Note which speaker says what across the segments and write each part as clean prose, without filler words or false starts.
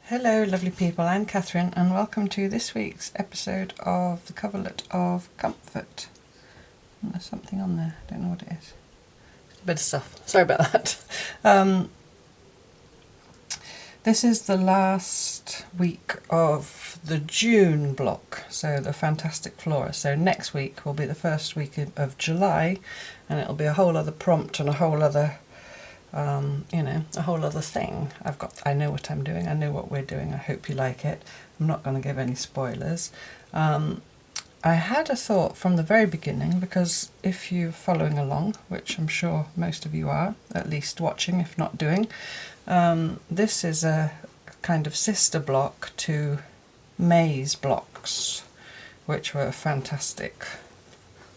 Speaker 1: Hello lovely people, I'm Kathryn and welcome to this week's episode of the Coverlet of Comfort. And there's something on there, I don't know what it is. Just a bit of stuff, sorry about that. This is the last week of the June block, so the Fantastic Flora. So next week will be the first week of July and it'll be a whole other prompt and a whole other a whole other thing. I know what I'm doing, I know what we're doing, I hope you like it. I'm not going to give any spoilers. I had a thought from the very beginning, because if you're following along, which I'm sure most of you are, at least watching if not doing, this is a kind of sister block to May's blocks, which were Fantastic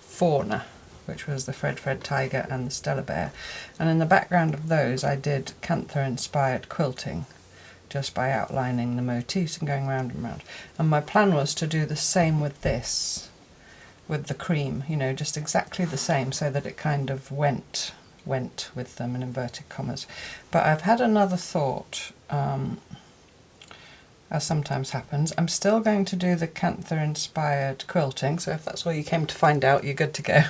Speaker 1: Fauna, which was the Fred Tiger and the Stella Bear. And in the background of those I did Kantha inspired quilting, just by outlining the motifs and going round and round. And my plan was to do the same with this, with the cream, you know, just exactly the same, so that it kind of went with them in inverted commas. But I've had another thought, as sometimes happens. I'm still going to do the Kantha inspired quilting, so if that's all you came to find out, you're good to go.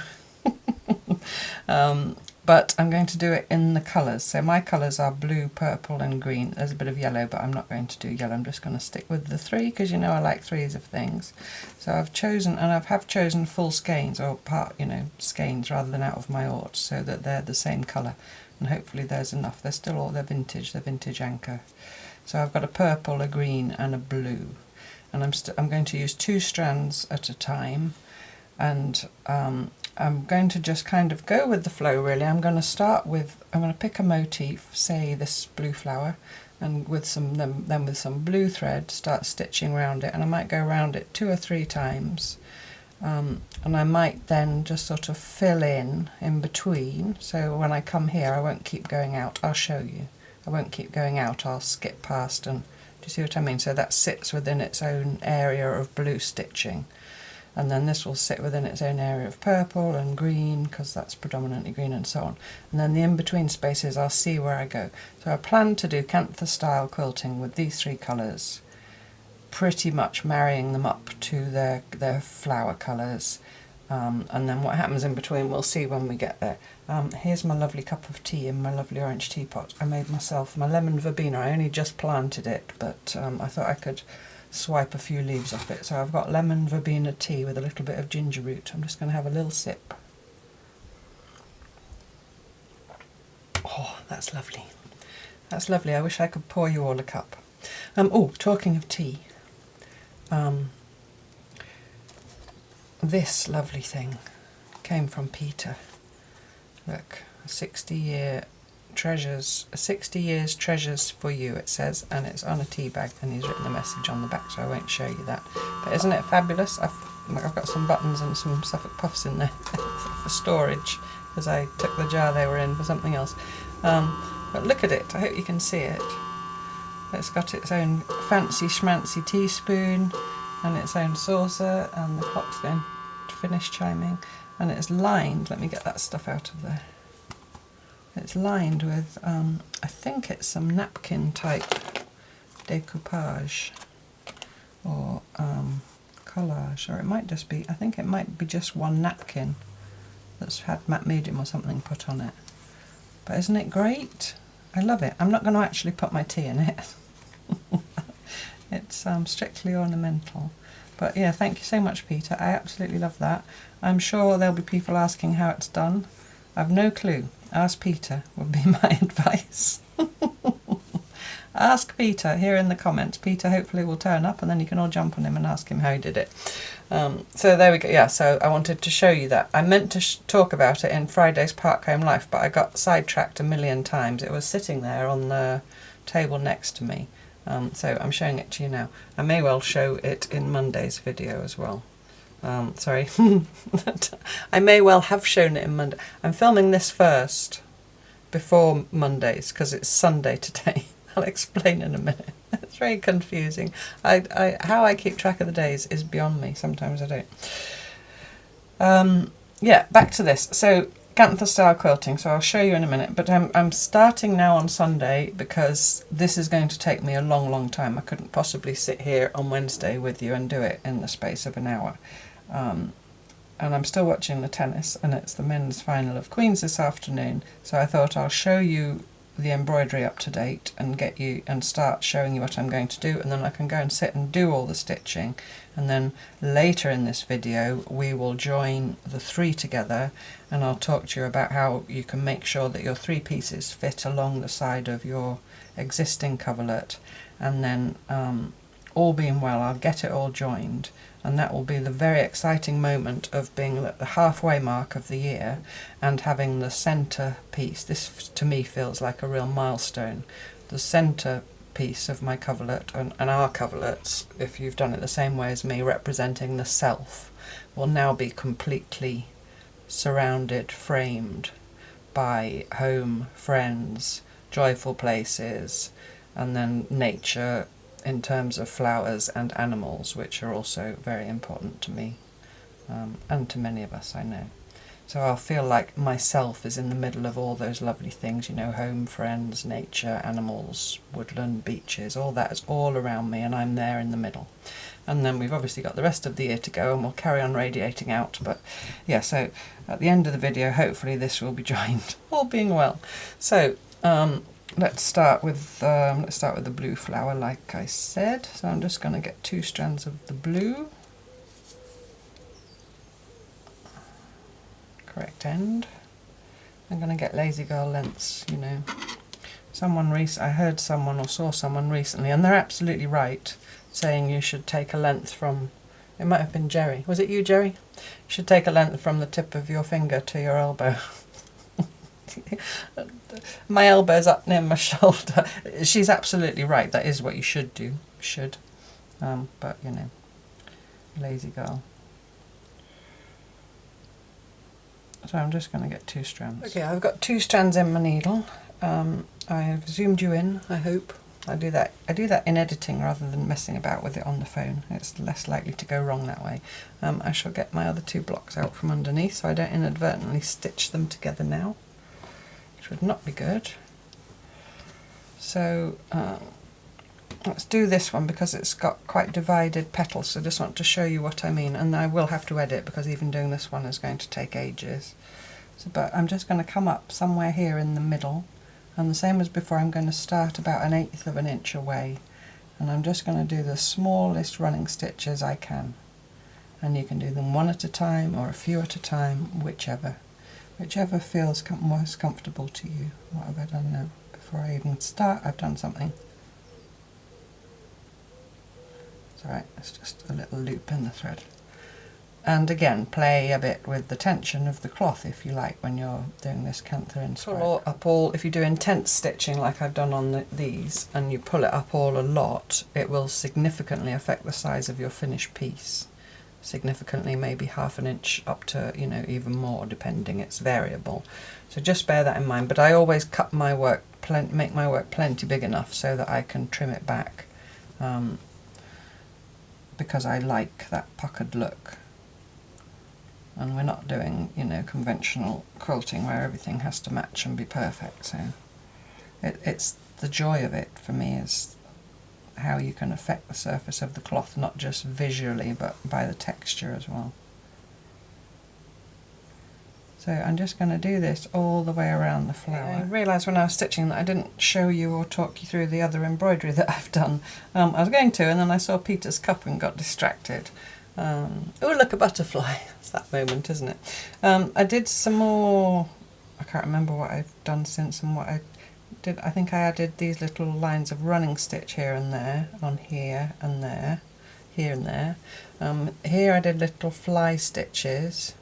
Speaker 1: But I'm going to do it in the colours. So my colours are blue, purple and green. There's a bit of yellow, but I'm not going to do yellow. I'm just going to stick with the three, because you know I like threes of things. So I've chosen, and I have chosen full skeins, or skeins rather than out of my ort, so that they're the same colour. And hopefully there's enough. They're still all, they're vintage anchor. So I've got a purple, a green and a blue. And I'm going to use 2 strands at a time. And I'm going to just kind of go with the flow really. I'm going to pick a motif, say this blue flower, and then with some blue thread start stitching around it, and I might go around it 2 or 3 times, and I might then just sort of fill in between, so when I come here I won't keep going out. I'll show you. I won't keep going out, I'll skip past, and do you see what I mean? So that sits within its own area of blue stitching. And then this will sit within its own area of purple and green, because that's predominantly green, and so on. And then the in-between spaces I'll see where I go. So I plan to do Kantha style quilting with these 3 colours, pretty much marrying them up to their flower colours. And then what happens in between we'll see when we get there. Here's my lovely cup of tea in my lovely orange teapot. I made myself my lemon verbena. I only just planted it, but I thought I could swipe a few leaves off it. So I've got lemon verbena tea with a little bit of ginger root. I'm just going to have a little sip. Oh, that's lovely. That's lovely. I wish I could pour you all a cup. Oh, talking of tea, this lovely thing came from Peter. Look, 60 years treasures for you, it says, and it's on a tea bag, and he's written the message on the back, so I won't show you that. But isn't it fabulous? I've got some buttons and some Suffolk puffs in there for storage, because I took the jar they were in for something else. But look at it, I hope you can see it. It's got its own fancy schmancy teaspoon and its own saucer, and the clock's going to finish chiming, and it's lined, let me get that stuff out of there. It's lined with, I think it's some napkin type decoupage or collage, or it might just be, I think it might be just one napkin that's had matte medium or something put on it. But isn't it great? I love it. I'm not going to actually put my tea in it. It's strictly ornamental. But yeah, thank you so much, Peter. I absolutely love that. I'm sure there'll be people asking how it's done. I've no clue. Ask Peter would be my advice. Ask Peter here in the comments. Peter hopefully will turn up, and then you can all jump on him and ask him how he did it. So there we go. Yeah, so I wanted to show you that. I meant to talk about it in Friday's Park Home Life, but I got sidetracked a million times. It was sitting there on the table next to me. So I'm showing it to you now. I may well show it in Monday's video as well. Sorry, I may well have shown it in Monday. I'm filming this first before Monday's because it's Sunday today. I'll explain in a minute. It's very confusing. How I keep track of the days is beyond me. Sometimes I don't. Yeah, back to this. So Kantha style quilting, so I'll show you in a minute, but I'm starting now on Sunday because this is going to take me a long time. I couldn't possibly sit here on Wednesday with you and do it in the space of an hour. And I'm still watching the tennis, and it's the men's final of Queens this afternoon, so I thought I'll show you the embroidery up to date and get you and start showing you what I'm going to do, and then I can go and sit and do all the stitching, and then later in this video we will join the three together and I'll talk to you about how you can make sure that your three pieces fit along the side of your existing coverlet, and then all being well I'll get it all joined, and that will be the very exciting moment of being at the halfway mark of the year and having the centre piece. This to me feels like a real milestone. The centre piece of my coverlet and our coverlets, if you've done it the same way as me, representing the self, will now be completely surrounded, framed by home, friends, joyful places, and then nature in terms of flowers and animals, which are also very important to me and to many of us, I know. So I'll feel like myself is in the middle of all those lovely things, you know, home, friends, nature, animals, woodland, beaches, all that is all around me and I'm there in the middle. And then we've obviously got the rest of the year to go and we'll carry on radiating out, but yeah, so at the end of the video hopefully this will be joined, all being well. So let's start with the blue flower like I said. So I'm just going to get 2 strands of the blue. Correct end. I'm going to get lazy girl lengths, you know. I heard someone or saw someone recently, and they're absolutely right, saying you should take a length from, it might have been Jerry. Was it you, Jerry? You should take a length from the tip of your finger to your elbow. My elbow's up near my shoulder. She's absolutely right. That is what you should do. But you know, lazy girl. So I'm just going to get 2 strands. Okay, I've got 2 strands in my needle. I've zoomed you in, I hope. I do that in editing rather than messing about with it on the phone. It's less likely to go wrong that way. I shall get my other 2 blocks out from underneath so I don't inadvertently stitch them together now, which would not be good. So let's do this one because it's got quite divided petals, so I just want to show you what I mean, and I will have to edit because even doing this one is going to take ages. So, but I'm just going to come up somewhere here in the middle, and the same as before I'm going to start about 1/8 of an inch away, and I'm just going to do the smallest running stitches I can, and you can do them one at a time or a few at a time, whichever feels most comfortable to you. What have I done now? Before I even start I've done something. It's alright, it's just a little loop in the thread. And again, play a bit with the tension of the cloth if you like when you're doing this Kantha inspired. Pull up all, if you do intense stitching like I've done on these, and you pull it up all a lot, it will significantly affect the size of your finished piece. Significantly, maybe 1/2 inch up to, you know, even more depending, it's variable. So just bear that in mind, but I always cut my work, make my work plenty big enough so that I can trim it back. Because I like that puckered look, and we're not doing, you know, conventional quilting where everything has to match and be perfect. So it's the joy of it for me is how you can affect the surface of the cloth, not just visually but by the texture as well. So I'm just going to do this all the way around the flower. I realised when I was stitching that I didn't show you or talk you through the other embroidery that I've done. I was going to, and then I saw Peter's cup and got distracted. Oh, look, a butterfly. It's that moment, isn't it? I did some more, I can't remember what I've done since and what I did. I think I added these little lines of running stitch here and there, on here and there, here and there. Here I did little fly stitches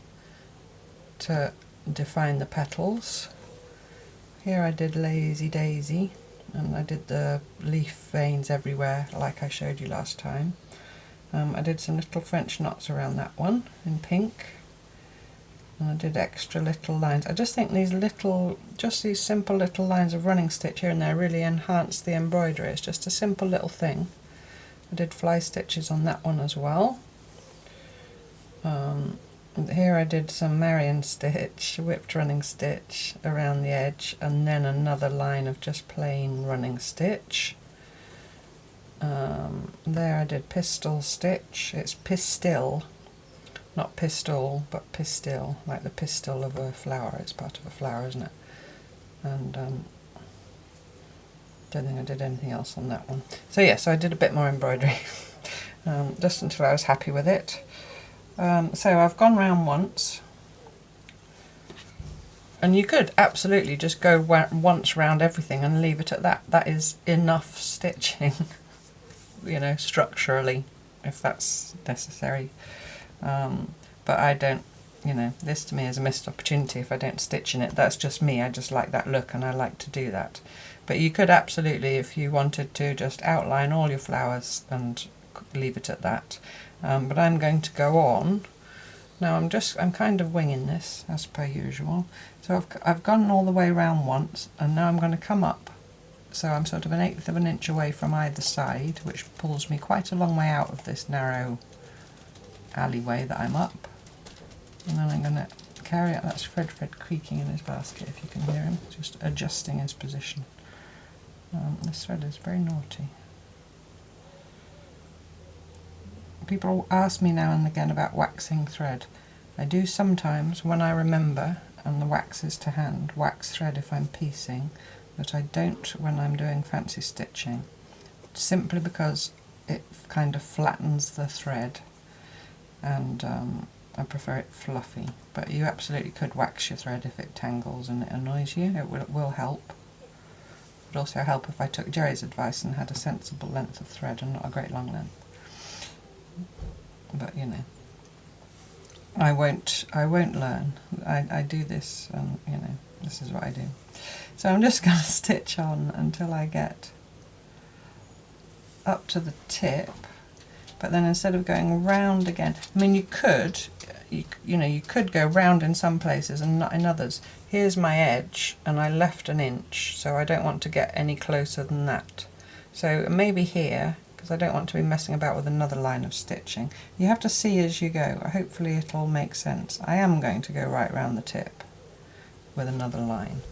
Speaker 1: to define the petals. Here I did lazy daisy, and I did the leaf veins everywhere like I showed you last time. I did some little French knots around that one in pink, and I did extra little lines. I just think these little, just these simple little lines of running stitch here and there really enhance the embroidery. It's just a simple little thing. I did fly stitches on that one as well. Here I did some Marion stitch, whipped running stitch around the edge, and then another line of just plain running stitch. There I did pistol stitch. It's pistil, not pistol, but pistil, like the pistil of a flower. It's part of a flower, isn't it? And don't think I did anything else on that one. So yeah, so I did a bit more embroidery, just until I was happy with it. So I've gone round once, and you could absolutely just go once round everything and leave it at that. That is enough stitching, you know, structurally, if that's necessary. But I don't, you know, this to me is a missed opportunity if I don't stitch in it. That's just me, I just like that look and I like to do that. But you could absolutely, if you wanted to, just outline all your flowers and leave it at that. But I'm going to go on. Now I'm kind of winging this as per usual. So I've gone all the way around once, and now I'm going to come up. So I'm sort of 1/8 of an inch away from either side, which pulls me quite a long way out of this narrow alleyway that I'm up. And then I'm going to carry it. That's Fred creaking in his basket, if you can hear him, just adjusting his position. This thread is very naughty. People ask me now and again about waxing thread. I do sometimes when I remember and the wax is to hand, wax thread if I'm piecing, but I don't when I'm doing fancy stitching, simply because it kind of flattens the thread, and I prefer it fluffy. But you absolutely could wax your thread if it tangles and it annoys you. It will help. It would also help if I took Jerry's advice and had a sensible length of thread and not a great long length. But you know, I won't learn. I do this, and you know, this is what I do. So I'm just going to stitch on until I get up to the tip, but then instead of going round again, I mean, you could go round in some places and not in others. Here's my edge, and I left 1 inch, so I don't want to get any closer than that. So maybe here, because I don't want to be messing about with another line of stitching. You have to see as you go. Hopefully it'll make sense. I am going to go right round the tip with another line,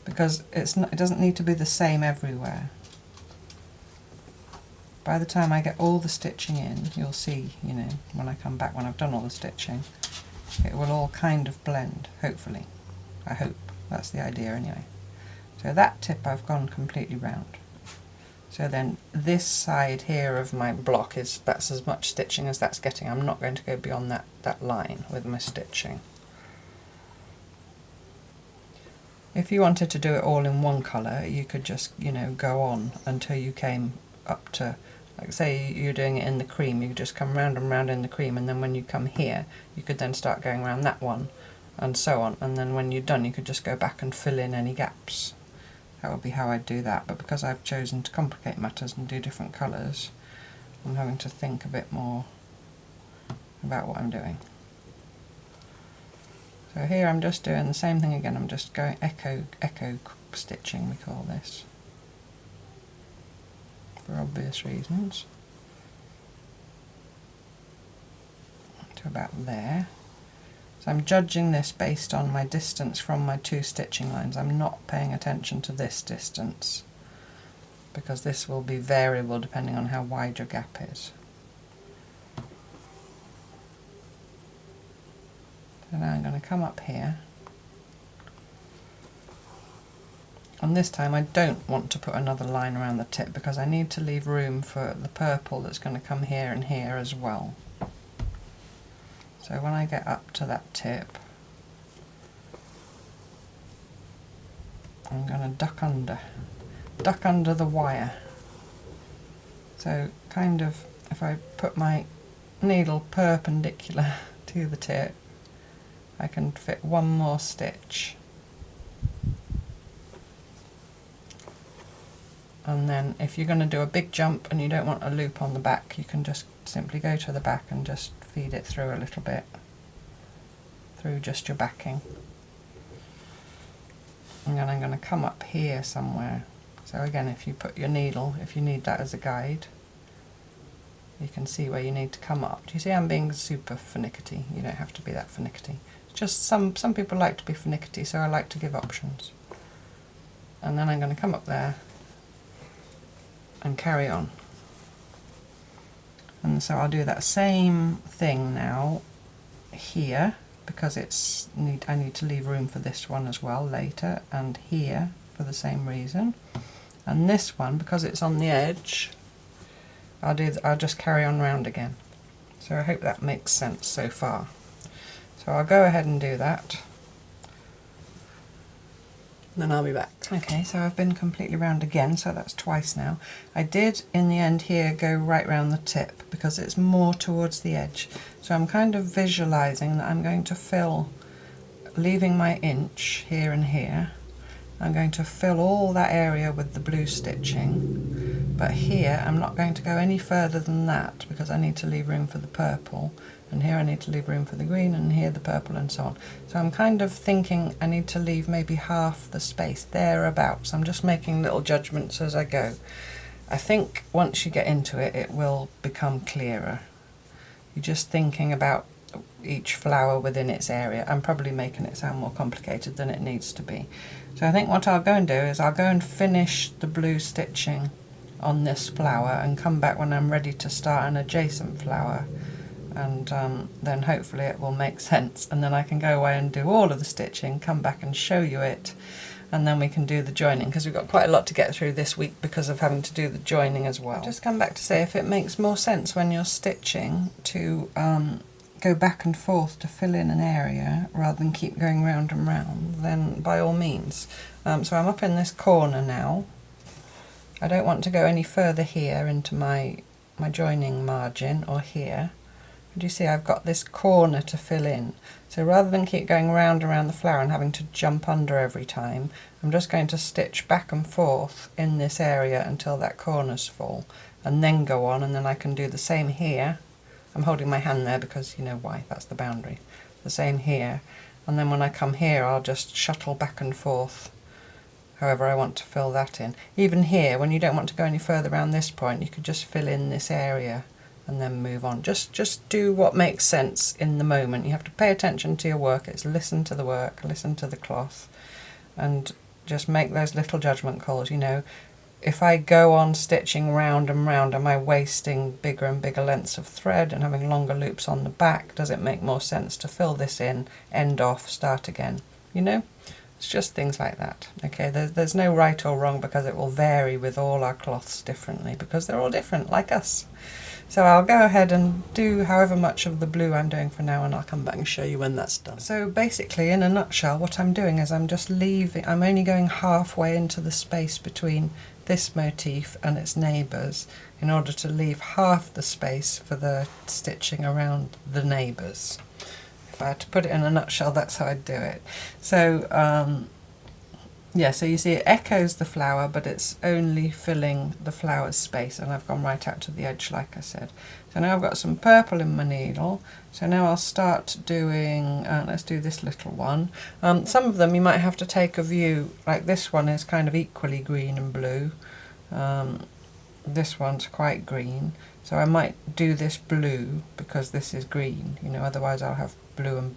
Speaker 1: because it doesn't need to be the same everywhere. By the time I get all the stitching in, you'll see, you know, when I come back, when I've done all the stitching, it will all kind of blend, hopefully. I hope. That's the idea anyway. So that tip I've gone completely round. So then this side here of my block that's as much stitching as that's getting. I'm not going to go beyond that line with my stitching. If you wanted to do it all in one colour, you could just, you know, go on until you came up to, like say you're doing it in the cream, you could just come round and round in the cream, and then when you come here, you could then start going around that one, and so on, and then when you're done you could just go back and fill in any gaps. That would be how I'd do that, but because I've chosen to complicate matters and do different colours, I'm having to think a bit more about what I'm doing. So here I'm just doing the same thing again. I'm just going echo stitching, we call this, for obvious reasons, to about there. So I'm judging this based on my distance from my 2 stitching lines. I'm not paying attention to this distance, because this will be variable depending on how wide your gap is. So now I'm going to come up here, and this time I don't want to put another line around the tip, because I need to leave room for the purple that's going to come here and here as well. So when I get up to that tip, I'm going to duck under the wire. So kind of, if I put my needle perpendicular to the tip, I can fit one more stitch. And then if you're going to do a big jump and you don't want a loop on the back, you can just simply go to the back and just feed it through a little bit, through just your backing. And then I'm going to come up here somewhere. So again, if you put your needle, if you need that as a guide, you can see where you need to come up. Do you see I'm being super finicky? You don't have to be that finicky. Just some people like to be finicky, so I like to give options. And then I'm going to come up there and carry on. And so I'll do that same thing now here, because I need to leave room for this one as well later, and here for the same reason. And this one, because it's on the edge, I'll just carry on round again. So I hope that makes sense so far. So I'll go ahead and do that. Then I'll be back. Okay, so I've been completely round again, so that's twice now. I did in the end here go right round the tip because it's more towards the edge. So I'm kind of visualising that I'm going to fill, leaving my inch here and here, I'm going to fill all that area with the blue stitching, but here I'm not going to go any further than that because I need to leave room for the purple, and here I need to leave room for the green, and here the purple, and so on. So I'm kind of thinking I need to leave maybe half the space thereabouts. I'm just making little judgments as I go. I think once you get into it, it will become clearer. You're just thinking about each flower within its area. I'm probably making it sound more complicated than it needs to be. So I think what I'll go and do is I'll go and finish the blue stitching on this flower and come back when I'm ready to start an adjacent flower, and then hopefully it will make sense, and then I can go away and do all of the stitching, come back and show you it, and then we can do the joining, because we've got quite a lot to get through this week because of having to do the joining as well. I'll just come back to say if it makes more sense when you're stitching to go back and forth to fill in an area rather than keep going round and round, then by all means. So I'm up in this corner now. I don't want to go any further here into my joining margin or here. Do you see I've got this corner to fill in? So rather than keep going round and round the flower and having to jump under every time, I'm just going to stitch back and forth in this area until that corner's full, and then go on, and then I can do the same here. I'm holding my hand there because you know why, that's the boundary. The same here, and then when I come here I'll just shuttle back and forth however I want to fill that in. Even here, when you don't want to go any further around this point, you could just fill in this area and then move on. Just do what makes sense in the moment. You have to pay attention to your work. It's listen to the work, listen to the cloth, and just make those little judgment calls. You know, if I go on stitching round and round, am I wasting bigger and bigger lengths of thread and having longer loops on the back? Does it make more sense to fill this in, end off, start again? You know, it's just things like that. Okay, there's no right or wrong, because it will vary with all our cloths differently, because they're all different like us. So I'll go ahead and do however much of the blue I'm doing for now, and I'll come back and show you when that's done. So basically, in a nutshell, what I'm doing is I'm only going halfway into the space between this motif and its neighbours in order to leave half the space for the stitching around the neighbours. If I had to put it in a nutshell, that's how I'd do it. So yeah, so you see it echoes the flower, but it's only filling the flower's space, and I've gone right out to the edge like I said. So now I've got some purple in my needle, so now I'll start doing, let's do this little one. Some of them you might have to take a view, like this one is kind of equally green and blue. This one's quite green, so I might do this blue because this is green, you know, otherwise I'll have blue and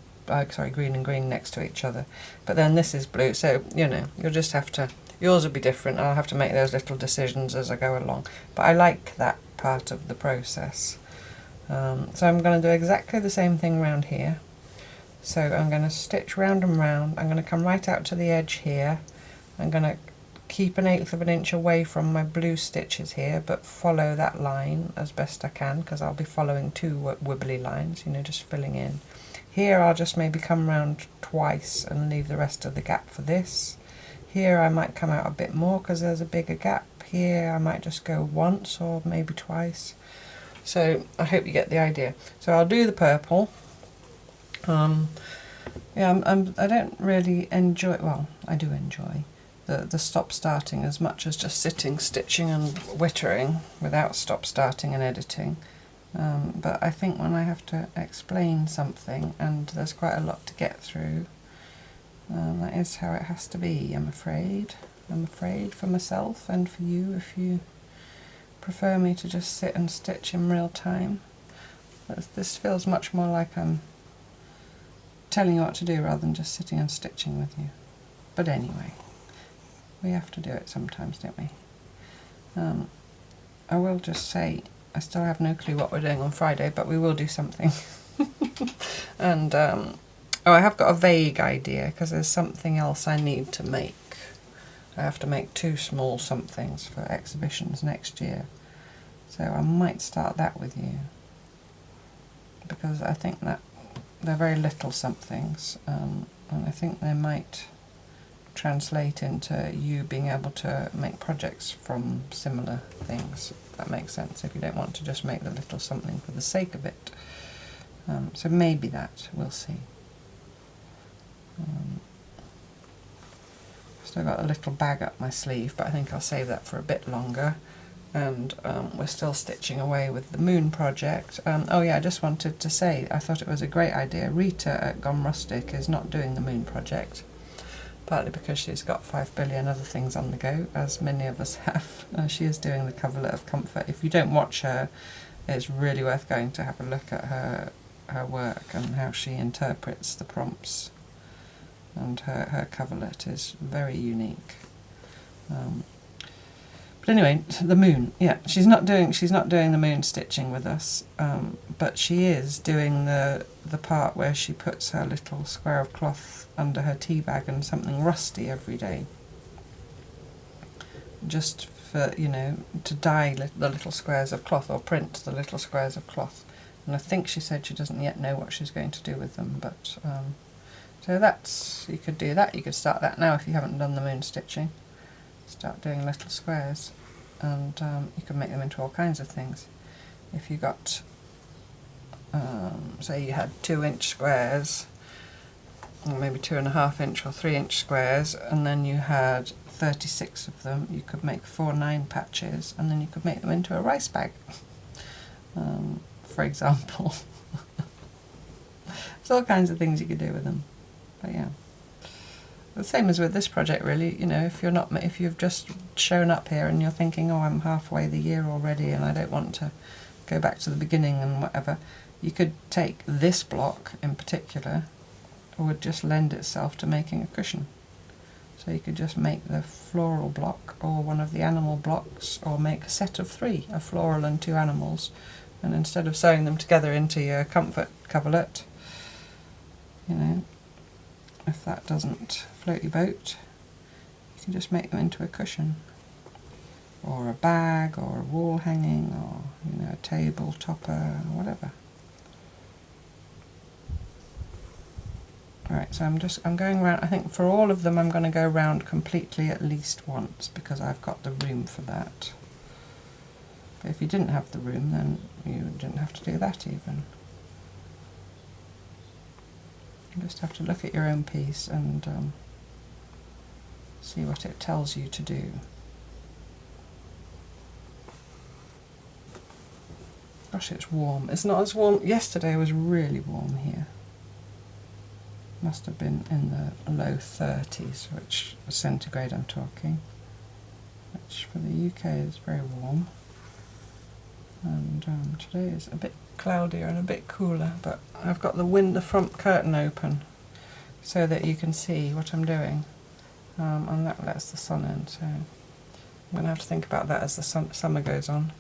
Speaker 1: green and green next to each other. But then this is blue, so you know, you'll just have to, yours will be different. I'll have to make those little decisions as I go along. But I like that part of the process. So I'm going to do exactly the same thing around here. So I'm going to stitch round and round. I'm going to come right out to the edge here. I'm going to keep 1/8 of an inch away from my blue stitches here, but follow that line as best I can, because I'll be following two wibbly lines, you know, just filling in. Here I'll just maybe come round twice and leave the rest of the gap for this. Here I might come out a bit more because there's a bigger gap. Here I might just go once or maybe twice. So I hope you get the idea. So I'll do the purple. Yeah, I don't really enjoy, well, I do enjoy the stop starting as much as just sitting, stitching and wittering without stop starting and editing. But I think when I have to explain something and there's quite a lot to get through, that is how it has to be, I'm afraid. I'm afraid for myself and for you if you prefer me to just sit and stitch in real time. This feels much more like I'm telling you what to do rather than just sitting and stitching with you. But anyway, we have to do it sometimes, don't we? I will just say, I still have no clue what we're doing on Friday, but we will do something. And oh, I have got a vague idea because there's something else I need to make. I have to make 2 small somethings for exhibitions next year, so I might start that with you, because I think that they're very little somethings, and I think they might translate into you being able to make projects from similar things, if that makes sense, if you don't want to just make the little something for the sake of it. So maybe that, we'll see. Still got a little bag up my sleeve, but I think I'll save that for a bit longer. And we're still stitching away with the moon project. Oh yeah, I just wanted to say, I thought it was a great idea. Rita at Gone Rustic is not doing the moon project, partly because she's got 5 billion other things on the go, as many of us have. She is doing the Coverlet of Comfort. If you don't watch her, it's really worth going to have a look at her work and how she interprets the prompts. And her coverlet is very unique. But anyway, the moon. Yeah, she's not doing the moon stitching with us, but she is doing the part where she puts her little square of cloth under her tea bag and something rusty every day, just for, you know, to dye the little squares of cloth or print the little squares of cloth. And I think she said she doesn't yet know what she's going to do with them, but. So that's, you could do that, you could start that now if you haven't done the moon stitching. Start doing little squares, and you can make them into all kinds of things. If you got, say you had 2-inch squares, or maybe 2.5-inch or 3-inch squares, and then you had 36 of them, you could make 4 9 patches, and then you could make them into a rice bag, for example. There's all kinds of things you could do with them. But yeah, the same as with this project really, you know, if you've just shown up here and you're thinking, oh, I'm halfway the year already and I don't want to go back to the beginning and whatever, you could take this block in particular, would just lend itself to making a cushion. So you could just make the floral block or one of the animal blocks, or make a set of 3, a floral and 2 animals, and instead of sewing them together into your comfort coverlet, you know, if that doesn't float your boat, you can just make them into a cushion, or a bag, or a wall hanging, or, you know, a table topper, or whatever. Alright, so I'm going around. I think for all of them I'm going to go round completely at least once, because I've got the room for that. But if you didn't have the room, then you didn't have to do that even. You just have to look at your own piece and see what it tells you to do. Gosh, it's warm. It's not as warm. Yesterday was really warm here. Must have been in the low 30s, which centigrade I'm talking, which for the UK is very warm. And today is a bit cloudier and a bit cooler, but I've got the front curtain open so that you can see what I'm doing, and that lets the sun in, so I'm going to have to think about that as the summer goes on,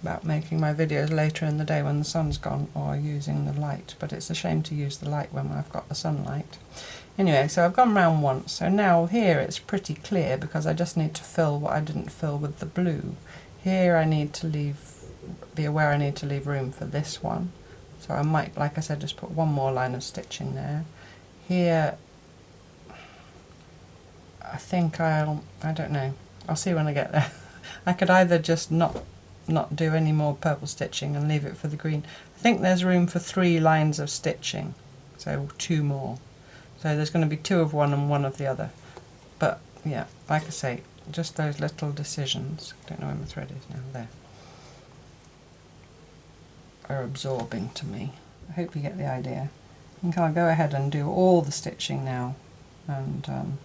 Speaker 1: about making my videos later in the day when the sun's gone, or using the light, but it's a shame to use the light when I've got the sunlight. Anyway, so I've gone round once, so now here it's pretty clear because I just need to fill what I didn't fill with the blue. Here I need to be aware I need to leave room for this one, so I might, like I said, just put one more line of stitching there. Here I think I don't know, I'll see when I get there. I could either just not do any more purple stitching and leave it for the green. I think there's room for 3 lines of stitching, so 2 more. So there's going to be 2 of one and 1 of the other. But yeah, like I say, just those little decisions, I don't know where my thread is now, there, are absorbing to me. I hope you get the idea. I think I'll go ahead and do all the stitching now and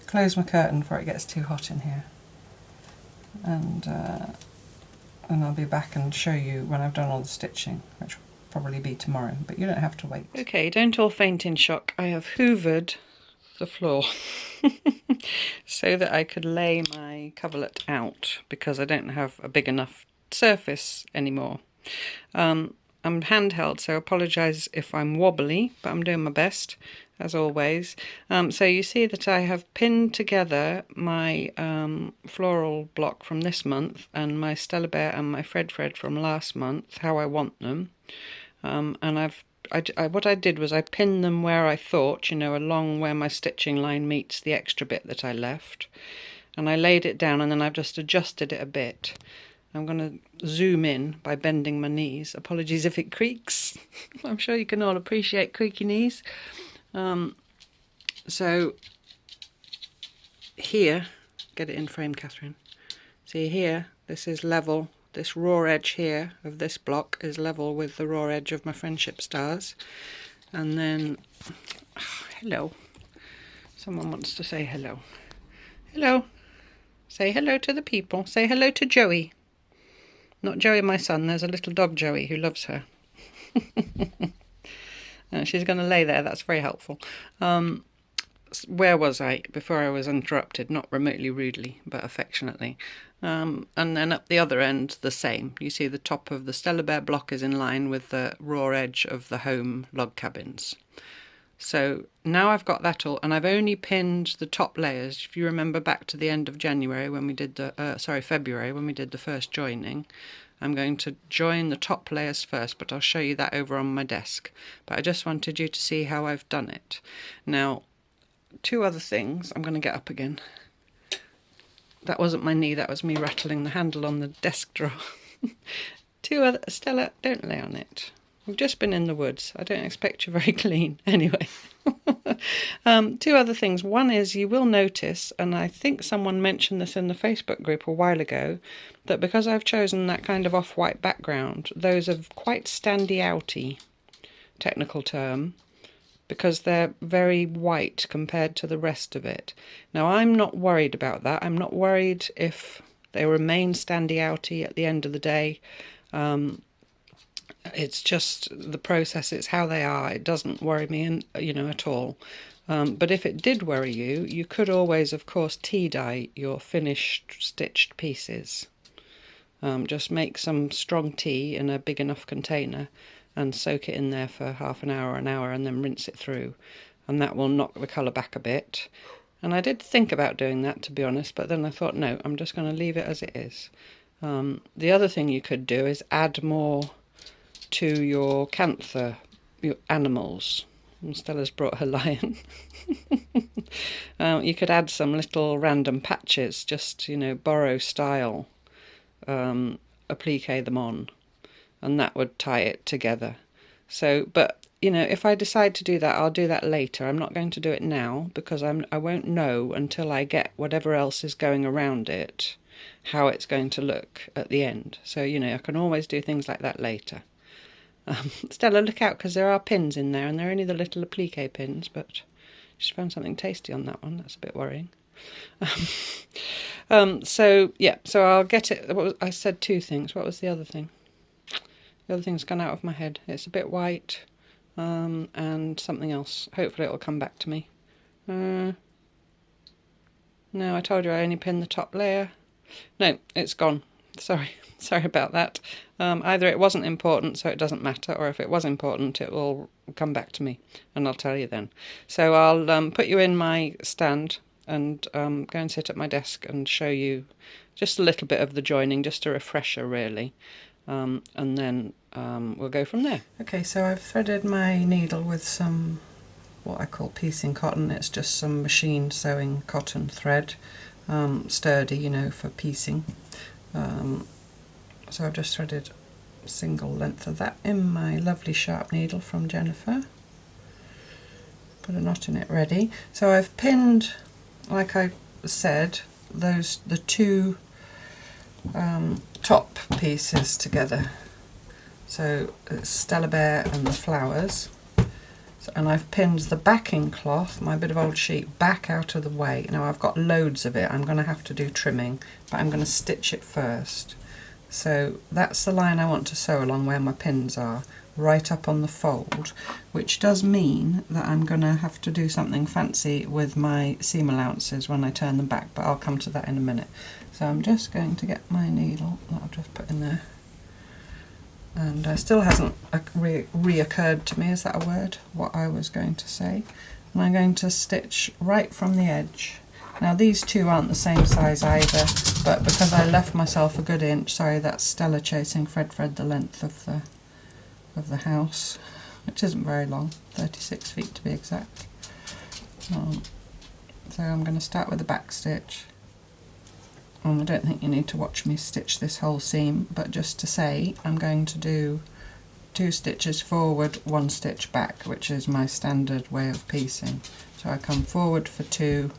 Speaker 1: close my curtain before it gets too hot in here. and I'll be back and show you when I've done all the stitching, which will probably be tomorrow, but you don't have to wait. Okay, don't all faint in shock. I have hoovered the floor so that I could lay my coverlet out, because I don't have a big enough surface anymore. I'm handheld, so I apologise if I'm wobbly, but I'm doing my best, as always. So you see that I have pinned together my floral block from this month and my Stella Bear and my Fred from last month, how I want them. And what I did was I pinned them where I thought, you know, along where my stitching line meets the extra bit that I left. And I laid it down, and then I've just adjusted it a bit. I'm going to zoom in by bending my knees. Apologies if it creaks. I'm sure you can all appreciate creaky knees. So here, get it in frame, Kathryn. See here, this is level. This raw edge here of this block is level with the raw edge of my Friendship Stars. And then, oh, hello. Someone wants to say hello. Hello. Say hello to the people. Say hello to Joey. Not Joey, my son. There's a little dog, Joey, who loves her. She's going to lay there. That's very helpful. Where was I before I was interrupted? Not remotely rudely, but affectionately. And then up the other end, the same. You see the top of the Stella Bear block is in line with the raw edge of the home log cabins. So now I've got that all, and I've only pinned the top layers. If you remember back to the end of January when we did the, February when we did the first joining, I'm going to join the top layers first, but I'll show you that over on my desk. But I just wanted you to see how I've done it. Now, two other things. I'm going to get up again. That wasn't my knee, that was me rattling the handle on the desk drawer. Two other, Stella, don't lay on it. We've just been in the woods. I don't expect you very clean. Anyway, two other things. One is you will notice, and I think someone mentioned this in the Facebook group a while ago, that because I've chosen that kind of off-white background, those are quite standy-outy, technical term, because they're very white compared to the rest of it. Now, I'm not worried about that. I'm not worried if they remain standy-outy at the end of the day. It's just the process, it's how they are. It doesn't worry me, at all. But if it did worry you, you could always, of course, tea dye your finished stitched pieces. Just make some strong tea in a big enough container and soak it in there for half an hour, and then rinse it through. And that will knock the colour back a bit. And I did think about doing that, to be honest, but then I thought, no, I'm just going to leave it as it is. The other thing you could do is add more to your Kantha, your animals. And Stella's brought her lion. You could add some little random patches, just, borrow style, appliqué them on, and that would tie it together. So, but, if I decide to do that, I'll do that later. I'm not going to do it now, because I won't know until I get whatever else is going around it, how it's going to look at the end. So, I can always do things like that later. Stella, look out, because there are pins in there, and they're only the little appliqué pins, but she found something tasty on that one. That's a bit worrying. So I'll get it. I said two things. What was the other thing? The other thing's gone out of my head. It's a bit white, and something else. Hopefully it'll come back to me. No, I told you I only pinned the top layer. No, it's gone. Sorry about that. Either it wasn't important, so it doesn't matter, or if it was important, it will come back to me, and I'll tell you then. So I'll put you in my stand and go and sit at my desk and show you just a little bit of the joining, just a refresher really, and then we'll go from there. Okay, so I've threaded my needle with some what I call piecing cotton. It's just some machine sewing cotton thread, sturdy, for piecing. So I've just threaded a single length of that in my lovely sharp needle from Jennifer. Put a knot in it ready. So I've pinned, like I said, the two top pieces together. So it's Stella Bear and the flowers. And I've pinned the backing cloth, my bit of old sheet, back out of the way. Now I've got loads of it, I'm going to have to do trimming, but I'm going to stitch it first. So that's the line I want to sew along where my pins are, right up on the fold, which does mean that I'm going to have to do something fancy with my seam allowances when I turn them back, but I'll come to that in a minute. So I'm just going to get my needle that I've just put in there. And still hasn't reoccurred to me, is that a word, what I was going to say. And I'm going to stitch right from the edge. Now these two aren't the same size either, but because I left myself a good inch, sorry, that's Stella chasing Fred the length of the house, which isn't very long, 36 feet to be exact. So I'm going to start with the back stitch. And I don't think you need to watch me stitch this whole seam, but just to say, I'm going to do 2 stitches forward, 1 stitch back, which is my standard way of piecing. So I come forward for 2,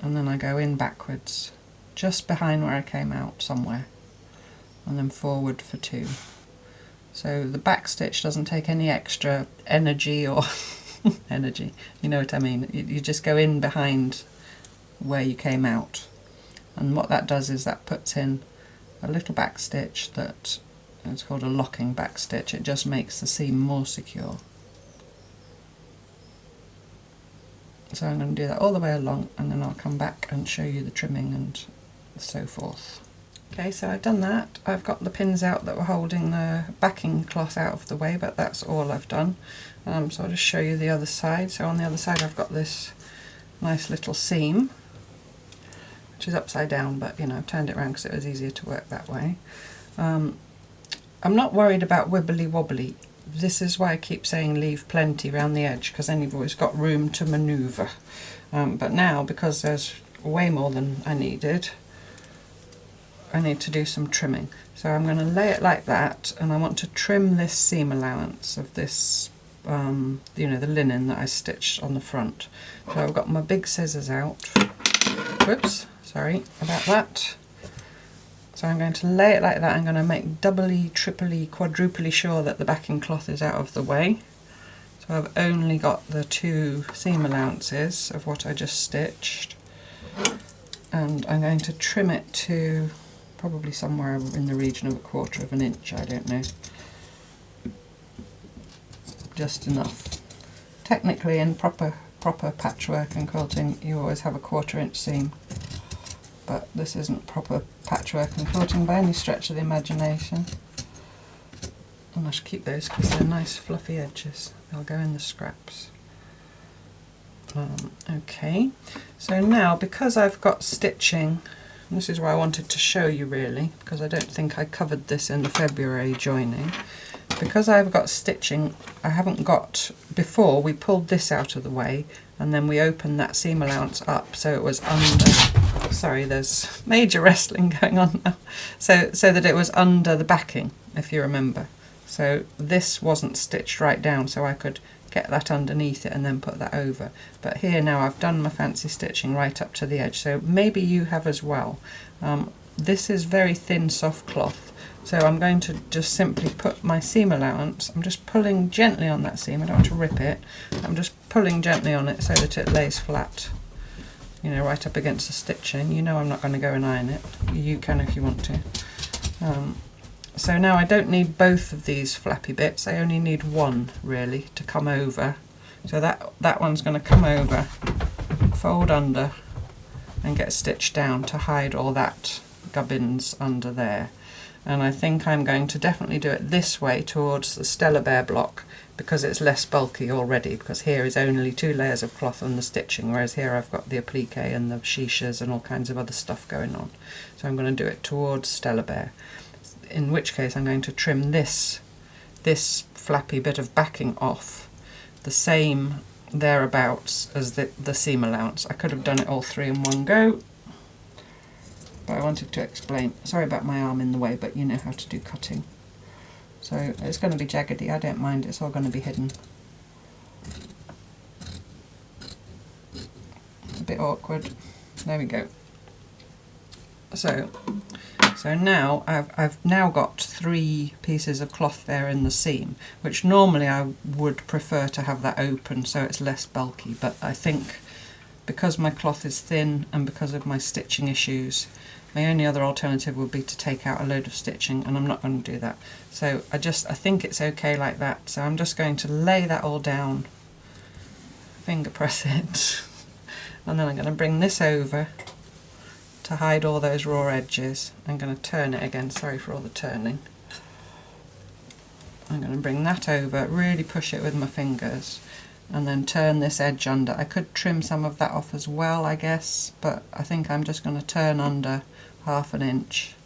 Speaker 1: and then I go in backwards, just behind where I came out somewhere, and then forward for 2. So the back stitch doesn't take any extra energy or energy, you know what I mean. You just go in behind where you came out, and what that does is that puts in a little back stitch that is called a locking back stitch. It just makes the seam more secure. So I'm going to do that all the way along, and then I'll come back and show you the trimming and so forth. Okay, so I've done that. I've got the pins out that were holding the backing cloth out of the way, but that's all I've done. So I'll just show you the other side. So on the other side I've got this nice little seam, which is upside down, but you know, I've turned it around because it was easier to work that way. I'm not worried about wibbly wobbly. This is why I keep saying leave plenty around the edge, because then you've always got room to manoeuvre. But now, because there's way more than I needed, I need to do some trimming. So I'm going to lay it like that, and I want to trim this seam allowance of this, you know, the linen that I stitched on the front. So I've got my big scissors out. Whoops, sorry about that. So I'm going to lay it like that. I'm going to make doubly, triply, quadruply sure that the backing cloth is out of the way. So I've only got the 2 seam allowances of what I just stitched, and I'm going to trim it to probably somewhere in the region of 1/4 of an inch, I don't know. Just enough. Technically in proper patchwork and quilting you always have a 1/4 inch seam, but this isn't proper patchwork and quilting by any stretch of the imagination. And I should keep those because they're nice fluffy edges. They'll go in the scraps. Okay, so now because I've got stitching, and this is why I wanted to show you really, because I don't think I covered this in the February joining. Because I've got stitching, I haven't got, before we pulled this out of the way and then we opened that seam allowance up so it was under, sorry there's major wrestling going on now, so that it was under the backing, if you remember. So this wasn't stitched right down, so I could get that underneath it and then put that over. But here now I've done my fancy stitching right up to the edge, so maybe you have as well. This is very thin soft cloth, so I'm going to just simply put my seam allowance, I'm just pulling gently on that seam, I don't want to rip it, I'm just pulling gently on it so that it lays flat, you know, right up against the stitching. You know I'm not going to go and iron it, you can if you want to. So now I don't need both of these flappy bits, I only need one really to come over. So that one's going to come over, fold under and get stitched down to hide all that gubbins under there. And I think I'm going to definitely do it this way towards the Stella Bear block because it's less bulky already, because here is only 2 layers of cloth and the stitching, whereas here I've got the appliqué and the chiches and all kinds of other stuff going on. So I'm going to do it towards Stella Bear, in which case I'm going to trim this flappy bit of backing off the same thereabouts as the seam allowance. I could have done it all 3 in one go, but I wanted to explain. Sorry about my arm in the way, but you know how to do cutting. So it's going to be jaggedy, I don't mind, it's all going to be hidden. It's a bit awkward. There we go. So So now I've now got 3 pieces of cloth there in the seam, which normally I would prefer to have that open so it's less bulky, but I think because my cloth is thin and because of my stitching issues, my only other alternative would be to take out a load of stitching, and I'm not going to do that. So I think it's okay like that. So I'm just going to lay that all down, finger press it, and then I'm going to bring this over to hide all those raw edges. I'm going to turn it again, sorry for all the turning. I'm going to bring that over, really push it with my fingers, and then turn this edge under. I could trim some of that off as well, I guess, but I think I'm just going to turn under 1/2 inch,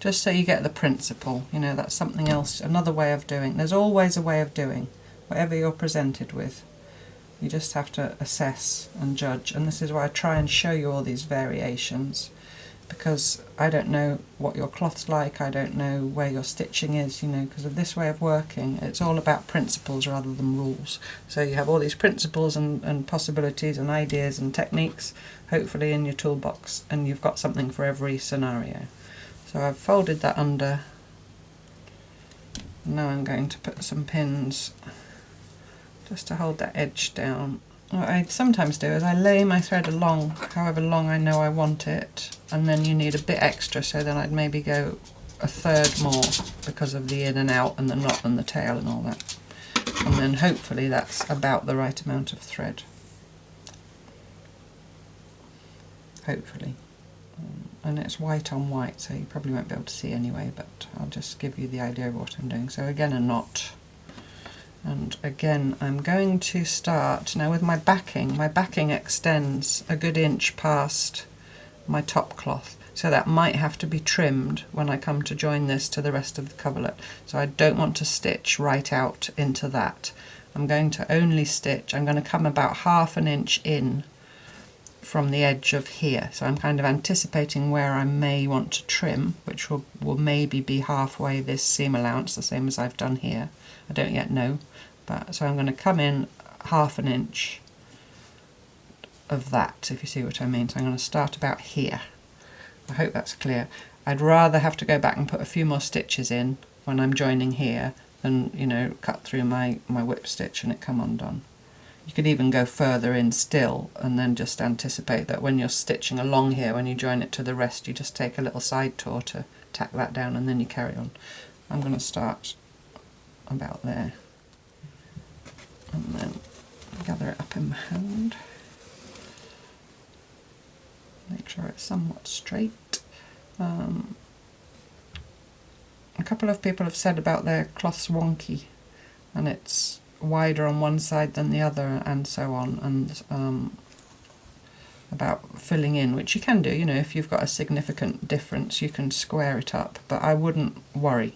Speaker 1: just so you get the principle. You know, that's something else, another way of doing. There's always a way of doing whatever you're presented with. You just have to assess and judge, and this is why I try and show you all these variations, because I don't know what your cloth's like, I don't know where your stitching is, you know, because of this way of working. It's all about principles rather than rules. So you have all these principles and possibilities and ideas and techniques, hopefully, in your toolbox, and you've got something for every scenario. So I've folded that under. Now I'm going to put some pins just to hold that edge down. What I sometimes do is I lay my thread along however long I know I want it, and then you need a bit extra, so then I'd maybe go 1/3 more because of the in and out and the knot and the tail and all that. And then hopefully that's about the right amount of thread. Hopefully. And it's white on white, so you probably won't be able to see anyway, but I'll just give you the idea of what I'm doing. So again, a knot. And again, I'm going to start now with my backing. My backing extends a good inch past my top cloth, so that might have to be trimmed when I come to join this to the rest of the coverlet. So I don't want to stitch right out into that. I'm going to only stitch, I'm going to come about 1/2 inch in from the edge of here. So I'm kind of anticipating where I may want to trim, which will maybe be halfway this seam allowance, the same as I've done here. I don't yet know. But so I'm going to come in 1/2 inch of that, if you see what I mean. So I'm going to start about here. I hope that's clear. I'd rather have to go back and put a few more stitches in when I'm joining here than, you know, cut through my whip stitch and it come undone. You could even go further in still and then just anticipate that when you're stitching along here, when you join it to the rest, you just take a little side tour to tack that down and then you carry on. I'm going to start about there and then gather it up in my hand. Make sure it's somewhat straight. A couple of people have said about their cloths wonky and it's wider on one side than the other and so on, and about filling in, which you can do, you know, if you've got a significant difference you can square it up, but I wouldn't worry.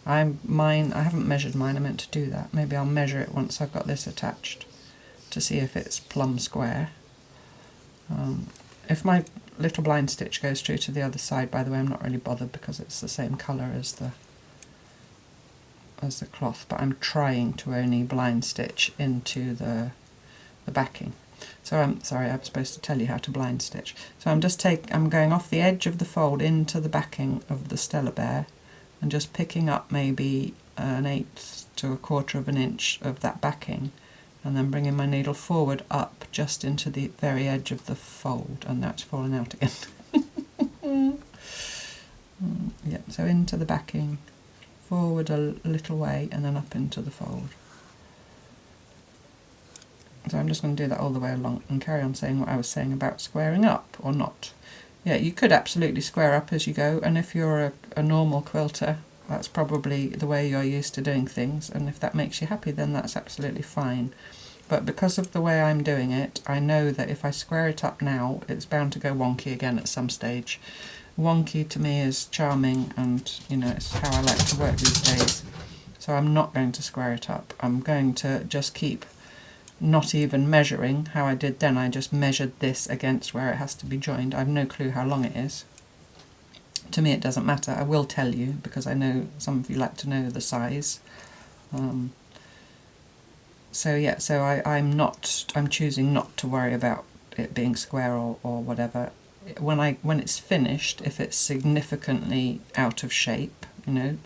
Speaker 1: I haven't measured mine, I meant to do that. Maybe I'll measure it once I've got this attached to see if it's plumb square. If my little blind stitch goes through to the other side, by the way, I'm not really bothered because it's the same colour as the cloth, but I'm trying to only blind stitch into the backing. So I'm sorry, I'm supposed to tell you how to blind stitch. So I'm going off the edge of the fold into the backing of the Stella Bear and just picking up maybe 1/8 to 1/4 of an inch of that backing, and then bringing my needle forward up just into the very edge of the fold, and that's falling out again. Yeah, so into the backing, forward a little way, and then up into the fold. So I'm just going to do that all the way along and carry on saying what I was saying about squaring up or not. Yeah, you could absolutely square up as you go, and if you're a normal quilter, that's probably the way you're used to doing things, and if that makes you happy, then that's absolutely fine. But because of the way I'm doing it, I know that if I square it up now, it's bound to go wonky again at some stage. Wonky to me is charming, and you know, it's how I like to work these days. So I'm not going to square it up. I'm going to just keep not even measuring how I did then. I just measured this against where it has to be joined. I've no clue how long it is. To me it doesn't matter. I will tell you because I know some of you like to know the size. So yeah, so I'm choosing not to worry about it being square or whatever. when it's finished, if it's significantly out of shape, you know,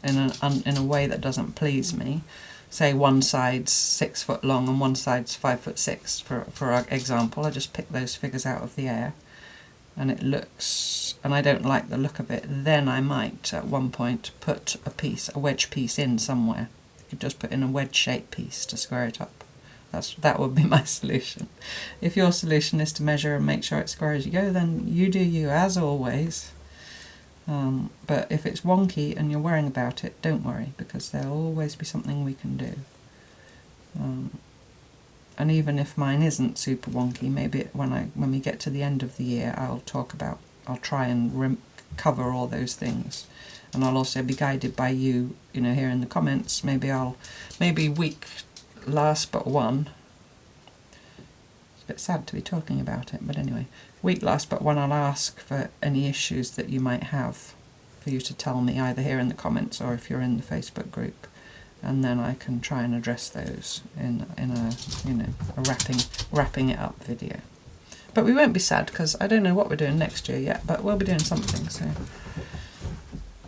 Speaker 1: in a way that doesn't please me, say one side's 6 foot long and one side's 5'6", for example, I just pick those figures out of the air, and it looks, and I don't like the look of it, then I might at one point put a wedge piece in somewhere. You could just put in a wedge shaped piece to square it up. That would be my solution. If your solution is to measure and make sure it's square as you go, then you do you, as always. But if it's wonky and you're worrying about it, don't worry, because there'll always be something we can do. And even if mine isn't super wonky, maybe when we get to the end of the year, I'll try and cover all those things. And I'll also be guided by you, you know, here in the comments. Maybe week last but one. It's a bit sad to be talking about it, but anyway, week last but one, I'll ask for any issues that you might have, for you to tell me either here in the comments or if you're in the Facebook group, and then I can try and address those in a, you know, a wrapping it up video. But we won't be sad, because I don't know what we're doing next year yet, but we'll be doing something. So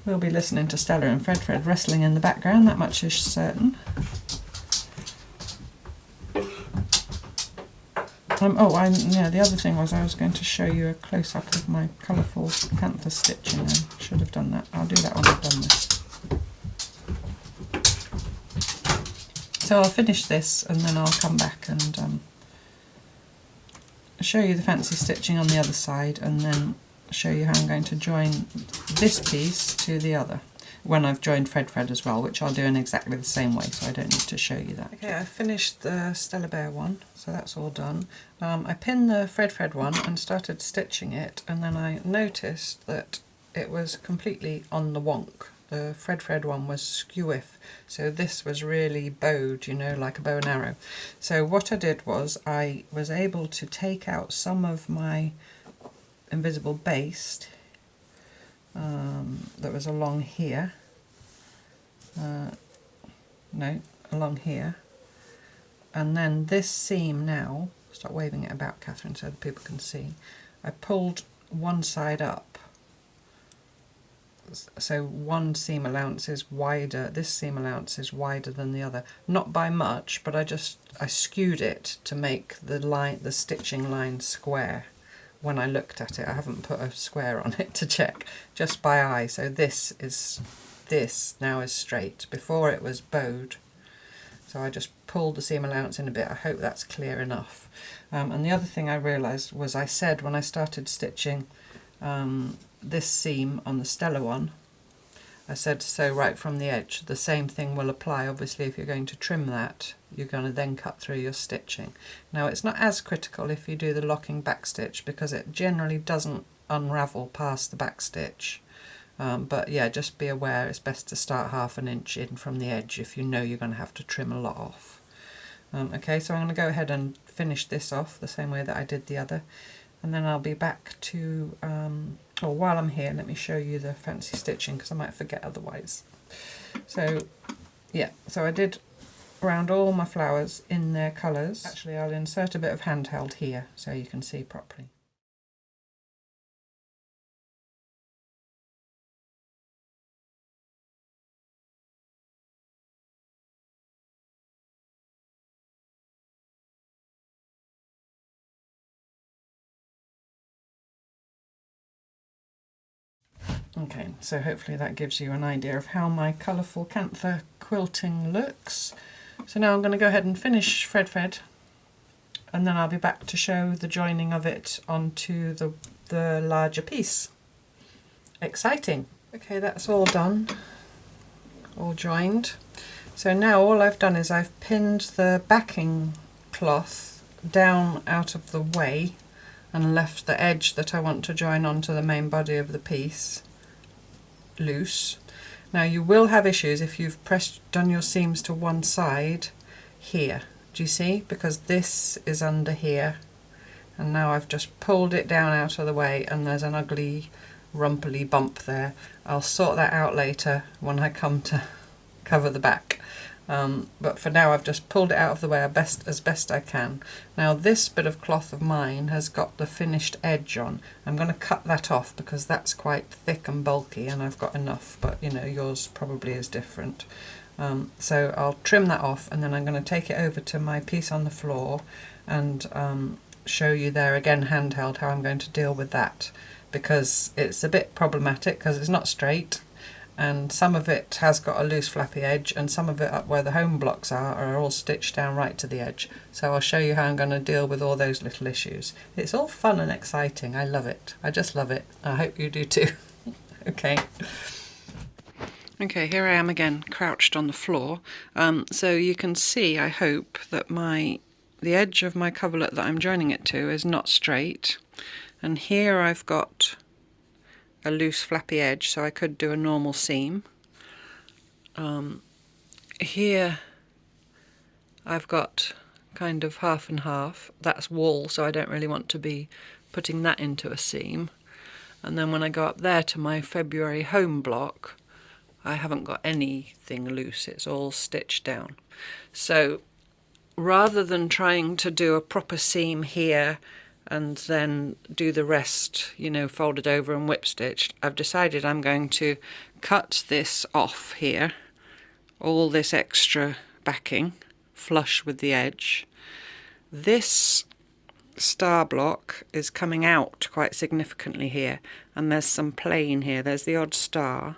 Speaker 1: we'll be listening to Stella and Fred wrestling in the background, that much is certain. The other thing was I was going to show you a close-up of my colourful Kantha stitching. I should have done that. I'll do that when I've done this. So I'll finish this and then I'll come back and show you the fancy stitching on the other side, and then show you how I'm going to join this piece to the other when I've joined Fred as well, which I'll do in exactly the same way, so I don't need to show you that. Okay, I finished the Stella Bear one, so that's all done. I pinned the Fred one and started stitching it, and then I noticed that it was completely on the wonk. The Fred one was skew-if, so this was really bowed, you know, like a bow and arrow. So what I did was I was able to take out some of my invisible baste that was along here, along here, and then this seam now, stop waving it about, Kathryn, so that people can see, I pulled one side up, so one seam allowance is wider, this seam allowance is wider than the other, not by much, but I skewed it to make the stitching line square. When I looked at it, I haven't put a square on it to check, just by eye. So this now is straight. Before it was bowed, so I just pulled the seam allowance in a bit. I hope that's clear enough. And the other thing I realised was I said when I started stitching this seam on the Stella one, I said so right from the edge. The same thing will apply, obviously, if you're going to trim that. You're going to then cut through your stitching. Now it's not as critical if you do the locking back stitch, because it generally doesn't unravel past the back stitch. But yeah, just be aware it's best to start ½ inch in from the edge if you know you're going to have to trim a lot off. Okay, so I'm going to go ahead and finish this off the same way that I did the other, and then I'll be back to, while I'm here, let me show you the fancy stitching, because I might forget otherwise. So yeah, so I did around all my flowers in their colours. Actually, I'll insert a bit of handheld here so you can see properly. Okay, so hopefully that gives you an idea of how my colourful Kantha quilting looks. So now I'm going to go ahead and finish Fred, and then I'll be back to show the joining of it onto the larger piece. Exciting! Okay, that's all done, all joined. So now all I've done is I've pinned the backing cloth down out of the way and left the edge that I want to join onto the main body of the piece loose. Now you will have issues if you've done your seams to one side here. Do you see? Because this is under here, and now I've just pulled it down out of the way and there's an ugly rumply bump there. I'll sort that out later when I come to cover the back. But for now I've just pulled it out of the way as best I can. Now this bit of cloth of mine has got the finished edge on. I'm going to cut that off because that's quite thick and bulky and I've got enough, but you know, yours probably is different. So I'll trim that off and then I'm going to take it over to my piece on the floor and show you there again handheld how I'm going to deal with that, because it's a bit problematic because it's not straight. And some of it has got a loose flappy edge and some of it up where the home blocks are all stitched down right to the edge. So I'll show you how I'm going to deal with all those little issues. It's all fun and exciting. I love it. I just love it. I hope you do too. Okay. Okay, here I am again, crouched on the floor. So you can see, I hope, that the edge of my coverlet that I'm joining it to is not straight. And here I've got a loose flappy edge, so I could do a normal seam. Here I've got kind of half and half. That's wool, so I don't really want to be putting that into a seam. And then when I go up there to my February home block, I haven't got anything loose, it's all stitched down. So rather than trying to do a proper seam here and then do the rest, you know, folded over and whip stitched, I've decided I'm going to cut this off here, all this extra backing, flush with the edge. This star block is coming out quite significantly here, and there's some plain here, there's the odd star.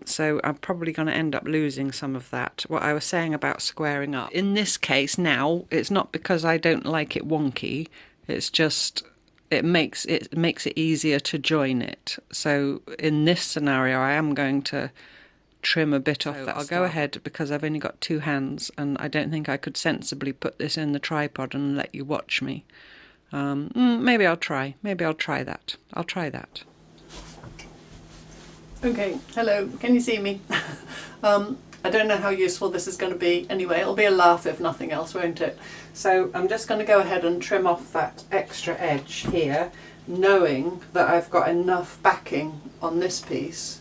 Speaker 1: So I'm probably going to end up losing some of that. What I was saying about squaring up. In this case now, it's not because I don't like it wonky, it's just it makes it easier to join it. So in this scenario I am going to trim a bit off that. I'll go ahead because I've only got two hands and I don't think I could sensibly put this in the tripod and let you watch me. Maybe I'll try. Maybe I'll try that. I'll try that.
Speaker 2: Okay, hello, can you see me? I don't know how useful this is going to be. Anyway, it'll be a laugh if nothing else, won't it? So I'm just going to go ahead and trim off that extra edge here, knowing that I've got enough backing on this piece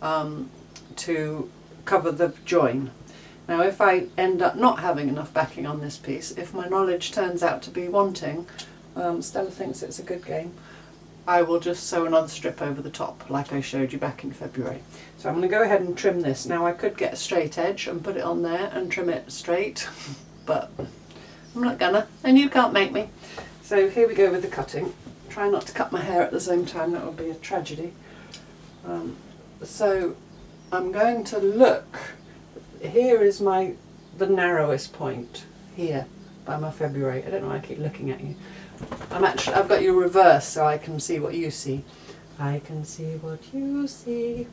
Speaker 2: to cover the join. Now if I end up not having enough backing on this piece, if my knowledge turns out to be wanting, Stella thinks it's a good game, I will just sew another strip over the top like I showed you back in February. So I'm going to go ahead and trim this. Now I could get a straight edge and put it on there and trim it straight, but I'm not gonna, and you can't make me. So here we go with the cutting. Try not to cut my hair at the same time, that would be a tragedy. So I'm going to look, here is the narrowest point, here by my February. I don't know why I keep looking at you. I've got you reversed so I can see what you see. I can see what you see.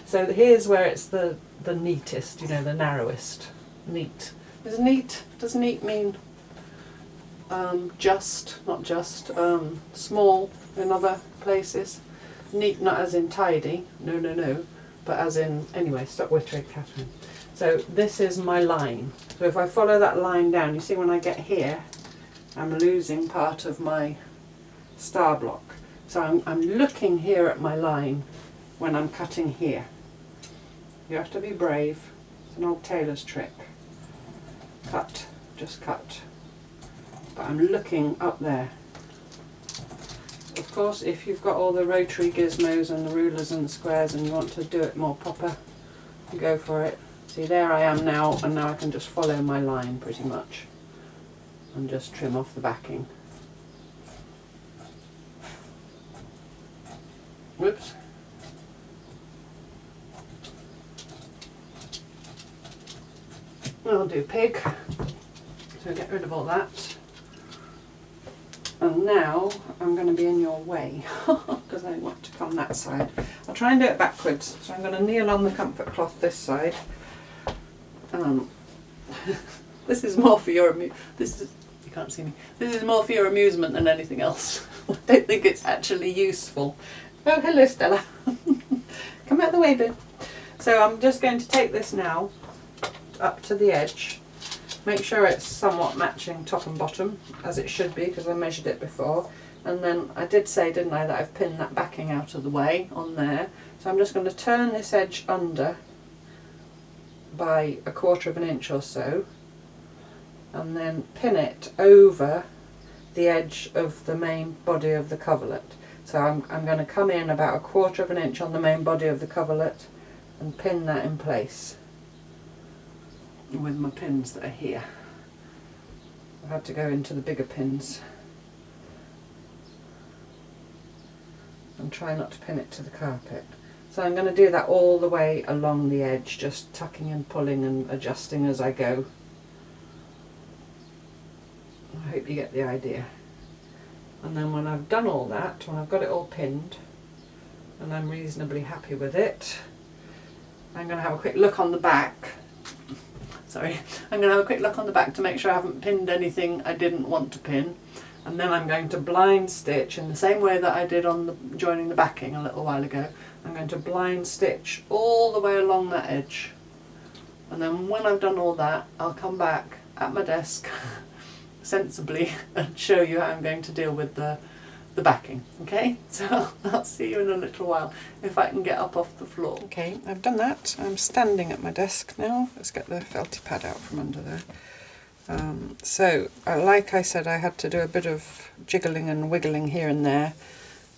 Speaker 2: So here's where it's the neatest, you know, the narrowest. Neat. Does neat mean just, not just, small in other places? Neat not as in tidy, no, but as in, anyway, stop wittering, Kathryn. So this is my line. So if I follow that line down, you see when I get here, I'm losing part of my star block. So I'm looking here at my line when I'm cutting here. You have to be brave. It's an old tailor's trick. Cut, just cut. But I'm looking up there. Of course, if you've got all the rotary gizmos and the rulers and the squares and you want to do it more proper, go for it. See, there I am now, and now I can just follow my line pretty much and just trim off the backing. Whoops. I'll do pig, so get rid of all that. And now I'm going to be in your way because I want to come that side. I'll try and do it backwards, so I'm going to kneel on the comfort cloth this side. This is more for your you can't see me. This is more for your amusement than anything else. I don't think it's actually useful. Oh, hello Stella. Come out the way, boo. So I'm just going to take this now up to the edge. Make sure it's somewhat matching top and bottom, as it should be, because I measured it before. And then I did say, didn't I, that I've pinned that backing out of the way on there. So I'm just going to turn this edge under by 1/4 of an inch or so, and then pin it over the edge of the main body of the coverlet. So I'm going to come in about 1/4 of an inch on the main body of the coverlet and pin that in place with my pins that are here. I've had to go into the bigger pins and try not to pin it to the carpet. So I'm going to do that all the way along the edge, just tucking and pulling and adjusting as I go. I hope you get the idea. And then when I've done all that, when I've got it all pinned and I'm reasonably happy with it, I'm going to have a quick look on the back. Sorry, I'm going to have a quick look on the back to make sure I haven't pinned anything I didn't want to pin. And then I'm going to blind stitch in the same way that I did on the joining the backing a little while ago. I'm going to blind stitch all the way along that edge. And then when I've done all that, I'll come back at my desk sensibly and show you how I'm going to deal with the backing. Okay, so I'll see you in a little while if I can get up off the floor. Okay, I've done that. I'm standing at my desk now. Let's get the felty pad out from under there. So like I said, I had to do a bit of jiggling and wiggling here and there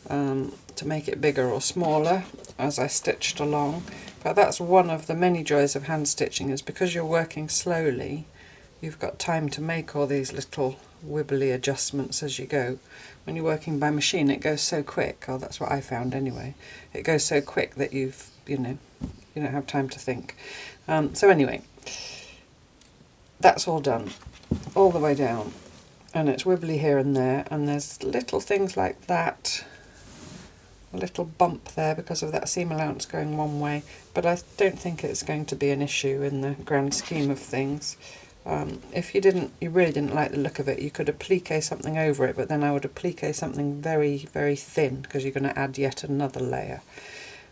Speaker 2: to make it bigger or smaller as I stitched along. But that's one of the many joys of hand stitching, is because you're working slowly, you've got time to make all these little wibbly adjustments as you go. When you're working by machine, it goes so quick, or that's what I found anyway. It goes so quick that you don't have time to think. So anyway, that's all done, all the way down, and it's wibbly here and there, and there's little things like that, a little bump there because of that seam allowance going one way, but I don't think it's going to be an issue in the grand scheme of things. If you really didn't like the look of it, you could appliqué something over it, but then I would appliqué something very, very thin because you're going to add yet another layer.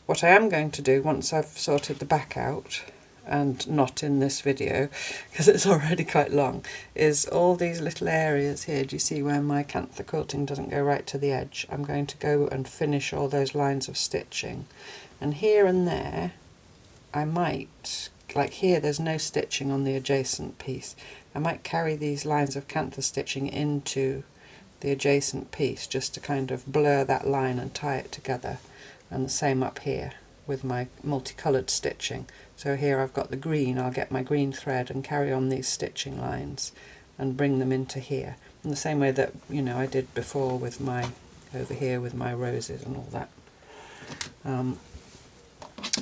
Speaker 2: What I am going to do once I've sorted the back out, and not in this video because it's already quite long, is all these little areas here. Do you see where my Kantha quilting doesn't go right to the edge? I'm going to go and finish all those lines of stitching, and here and there I might, like here there's no stitching on the adjacent piece, I might carry these lines of Kantha stitching into the adjacent piece just to kind of blur that line and tie it together, and the same up here with my multicoloured stitching. So here I've got the green, I'll get my green thread and carry on these stitching lines and bring them into here, in the same way that I did before with my, over here with my roses and all that.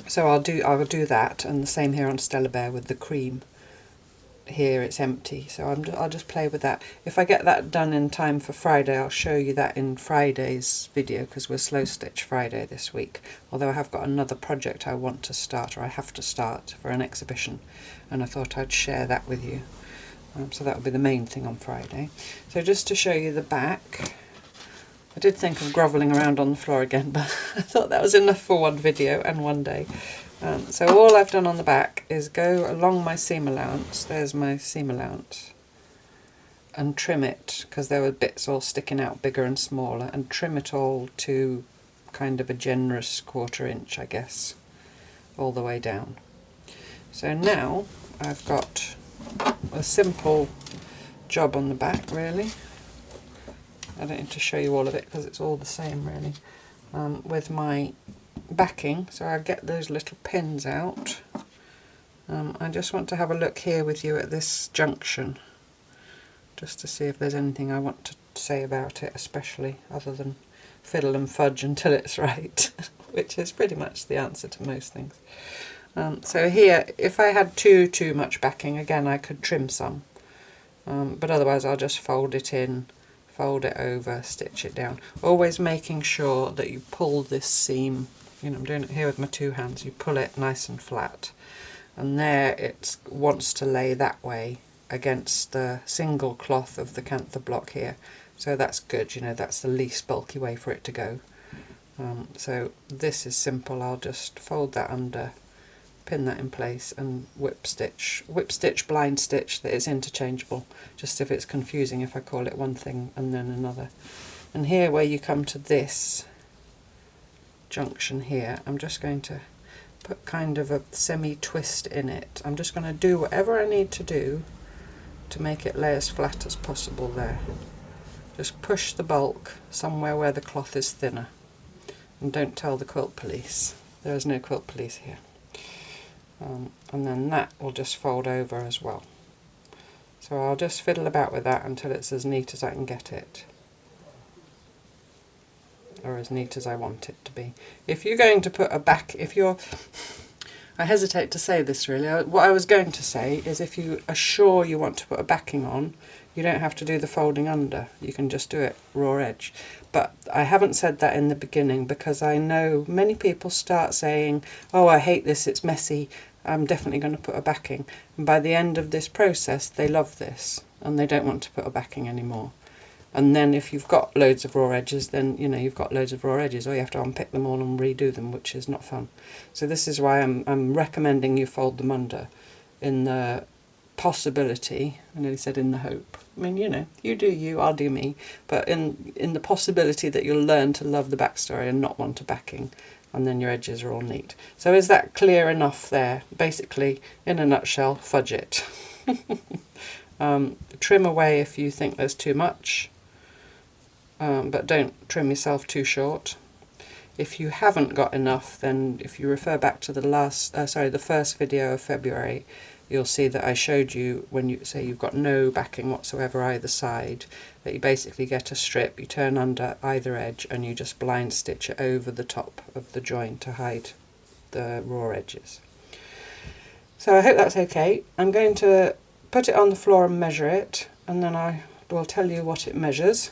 Speaker 2: So I'll do that, and the same here on Stella Bear with the cream. Here it's empty, so I'll just play with that. If I get that done in time for Friday, I'll show you that in Friday's video, because we're Slow Stitch Friday this week. Although I have got another project I want to start, or I have to start, for an exhibition, and I thought I'd share that with you. So that will be the main thing on Friday. So just to show you the back, I did think of grovelling around on the floor again, but I thought that was enough for one video and one day. So all I've done on the back is go along my seam allowance, there's my seam allowance, and trim it, because there were bits all sticking out bigger and smaller, and trim it all to kind of a generous 1/4 inch, I guess, all the way down. So now I've got a simple job on the back, really. I don't need to show you all of it because it's all the same really, with my backing. So I get those little pins out. I just want to have a look here with you at this junction, just to see if there's anything I want to say about it, especially other than fiddle and fudge until it's right, which is pretty much the answer to most things. So here, if I had too much backing, again I could trim some, but otherwise I'll just fold it in, fold it over, stitch it down, always making sure that you pull this seam. I'm doing it here with my two hands. You pull it nice and flat, and there it wants to lay that way against the single cloth of the Kantha block here. So that's good, that's the least bulky way for it to go. So this is simple. I'll just fold that under, pin that in place, and whip stitch, blind stitch. That is interchangeable, just if it's confusing if I call it one thing and then another. And here where you come to this junction here, I'm just going to
Speaker 1: put kind of a semi-twist in it. I'm just going to do whatever I need to do to make it lay as flat as possible there. Just push the bulk somewhere where the cloth is thinner. And don't tell the quilt police. There is no quilt police here. And then that will just fold over as well. So I'll just fiddle about with that until it's as neat as I can get it. Or as neat as I want it to be. If you're going to put a back, I hesitate to say this really, what I was going to say is if you are sure you want to put a backing on, you don't have to do the folding under, you can just do it raw edge. But I haven't said that in the beginning because I know many people start saying, oh, I hate this, it's messy, I'm definitely going to put a backing. And by the end of this process, they love this and they don't want to put a backing anymore. And then if you've got loads of raw edges, then you know you've got loads of raw edges, or you have to unpick them all and redo them, which is not fun. So this is why I'm recommending you fold them under, in the possibility, I nearly said in the hope. I mean, you know, you do you, I'll do me, but in the possibility that you'll learn to love the backstory and not want a backing, and then your edges are all neat. So is that clear enough there? Basically, in a nutshell, fudge it. Trim away if you think there's too much. But don't trim yourself too short. If you haven't got enough, then if you refer back to the first video of February, you'll see that I showed you when you say you've got no backing whatsoever either side, that you basically get a strip, you turn under either edge and you just blind stitch it over the top of the join to hide the raw edges. So I hope that's okay. I'm going to put it on the floor and measure it, and then I will tell you what it measures.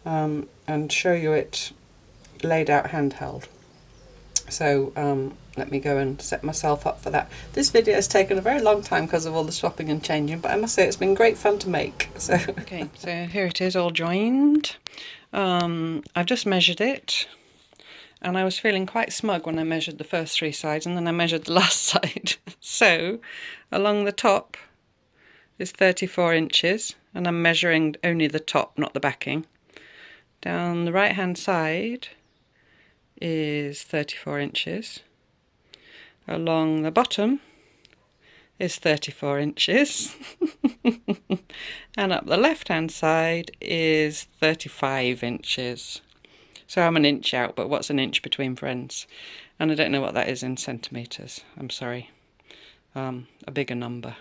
Speaker 1: And show you it laid out handheld. So let me go and set myself up for that. This video has taken a very long time because of all the swapping and changing, but I must say it's been great fun to make. So okay, so here it is all joined. I've just measured it, and I was feeling quite smug when I measured the first 3 sides, and then I measured the last side. So along the top is 34 inches, and I'm measuring only the top, not the backing. Down the right hand side is 34 inches. Along the bottom is 34 inches. And up the left hand side is 35 inches. So I'm an inch out, but what's an inch between friends? And I don't know what that is in centimetres. I'm sorry. A bigger number.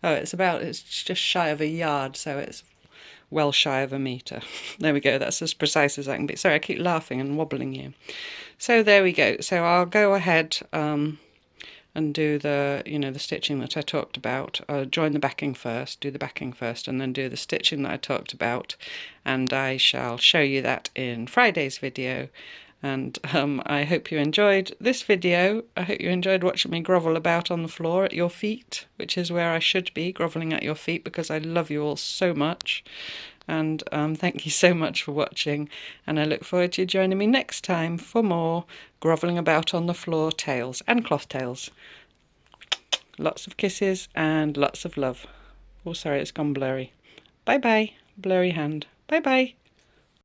Speaker 1: Oh, it's just shy of a yard, so it's well shy of a metre. There we go, that's as precise as I can be. Sorry, I keep laughing and wobbling you. So there we go. So I'll go ahead and do the stitching that I talked about. Join the backing first, do the backing first, and then do the stitching that I talked about. And I shall show you that in Friday's video. And I hope you enjoyed this video. I hope you enjoyed watching me grovel about on the floor at your feet, which is where I should be, groveling at your feet, because I love you all so much. And thank you so much for watching, and I look forward to you joining me next time for more groveling about on the floor tales and cloth tales. Lots of kisses and lots of love. Oh, sorry, it's gone blurry. Bye bye, blurry hand. Bye bye.